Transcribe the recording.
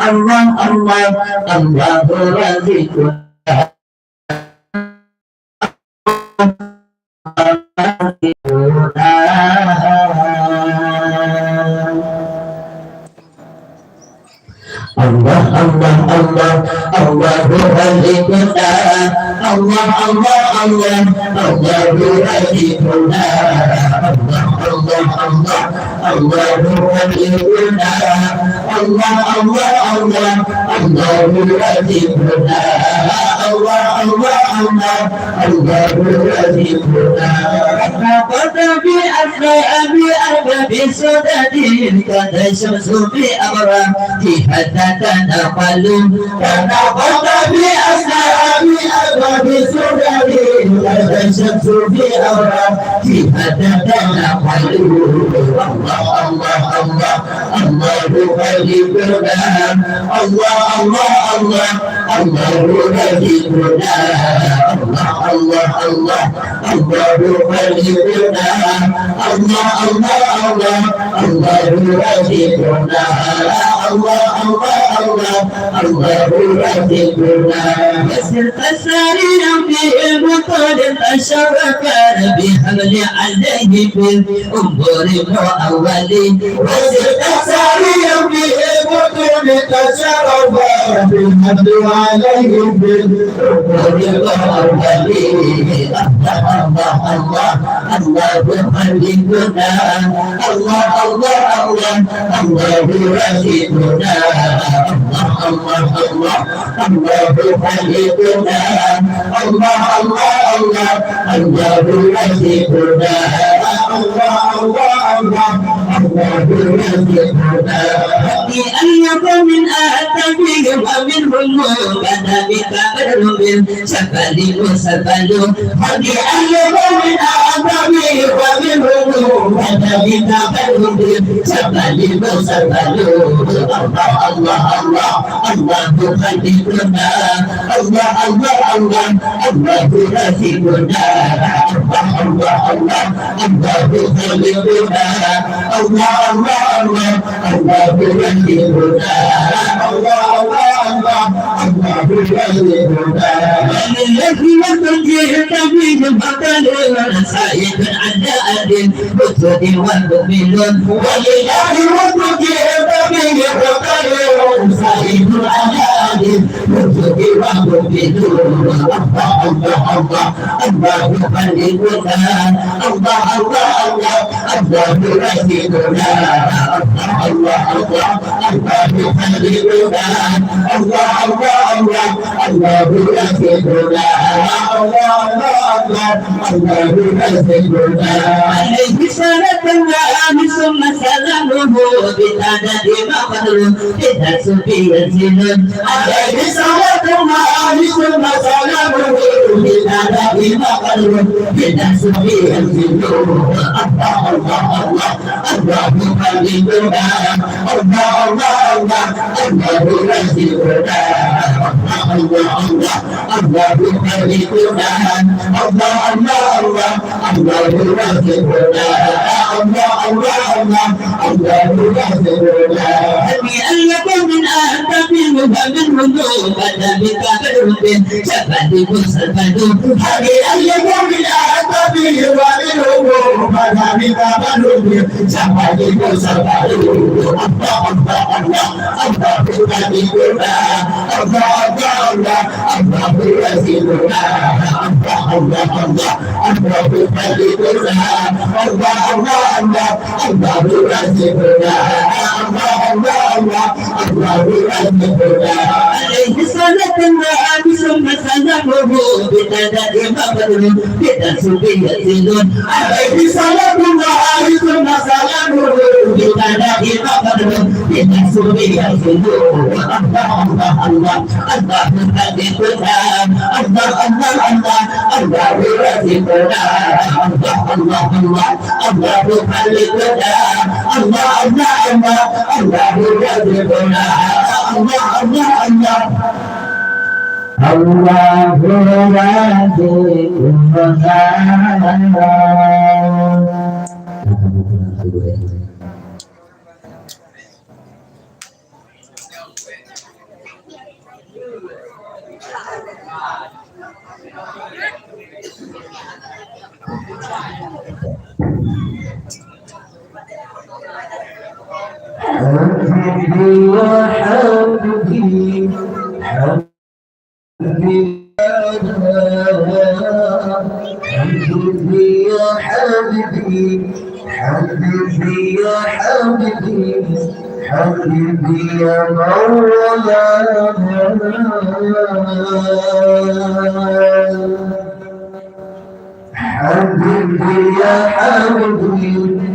Allah Allah Allahu Raziquna Allah Allah Allah Allahu Raziquna Allah Allah Allah Allahu Raziquna Allah Allah Allah Allahu Raziquna Allah Allah Allah Allahu Raziquna Allah Allah Allah Allahu Raziquna Qad bi asra'i bi sudadin kada syamsu bi amra hatta tanaqalu tanaqala bi asra'i bi sudadin kada syamsu bi amra hatta tanaqalu Allah Allah Allah Allahu Raziquna Allah Allah Allah Allahu Raziquna Allah Allah Allah Allahu Raziquna Allah Allah Allah Allahu Raziquna Allah Allah Allah Allahu Raziquna Yasir tasarina fi al-muqad asharaka بحمل عليه في الأمور الأولين Yasir tasarina fi al-muqad asharaka بحمل عليه في الأمور الأولين Allah Allah Allahu Raziquna Allah Allah Allah Allahu Raziquna Allah Allah Allah Allahu Raziquna Allah Allah Allah Allahu Raziquna Allah Allah Allah Allahu Raziquna بأن يكون من آتبه ومنهم بدا بكبر من سفل مسفل بأن يكون من آتبه ومنهم بدا بكبر من سفل مسفل الله الله الله الله خلقنا الله الله الله الله رزقنا الله الله الله الله خلقنا الله الله الله الله رزقنا الله الله الله الله رزقنا الذي يخرج به البطل سائق عداء بطل ومؤمن ولله يخرج به البطل سائق عداء بطل ومؤمن الله الله الله الله خلقنا الله الله الله الله رزقنا الله الله الله الله خلقنا الله الله الله الله رزقنا الله الله الله الله رزقنا عليه صلاة الله ثم سلامه بتعداد ما قدر بتسبيح الزمن عليه صلاة الله ثم سلامه بتعداد ما قدر بتسبيح الزمن الله الله الله الله خلقنا الله الله الله الله رزقنا الله الله الله خلقنا الله الله الله الله رزقنا الله الله الله الله رزقنا بأن يكون من آتبه ومنهم بدا بكبر سفد مسفد بأن يكون من آتبه ومنهم بدا بكبر سفد مسفد الله الله الله الله رزقنا الله الله الله الله رزقنا الله الله الله الله خلقنا الله الله الله الله رزقنا الله الله الله الله رزقنا عليه صلاة الله ثم سلامه بتعداد ما قدر بتسبيح الزمن عليه صلاة الله ثم سلامه بتعداد ما قدر بتسبيح الزمن الله الله الله الله خلقنا الله الله الله الله رزقنا الله الله الله الله خلقنا الله الله الله الله رزقنا الله الله الله الله رزقنا حبيبي يا حبيبي حبيبي حبيبي يا حبيبي حبيبي يا حبيبي حبيبي يا مولانا حبيبي يا حبيبي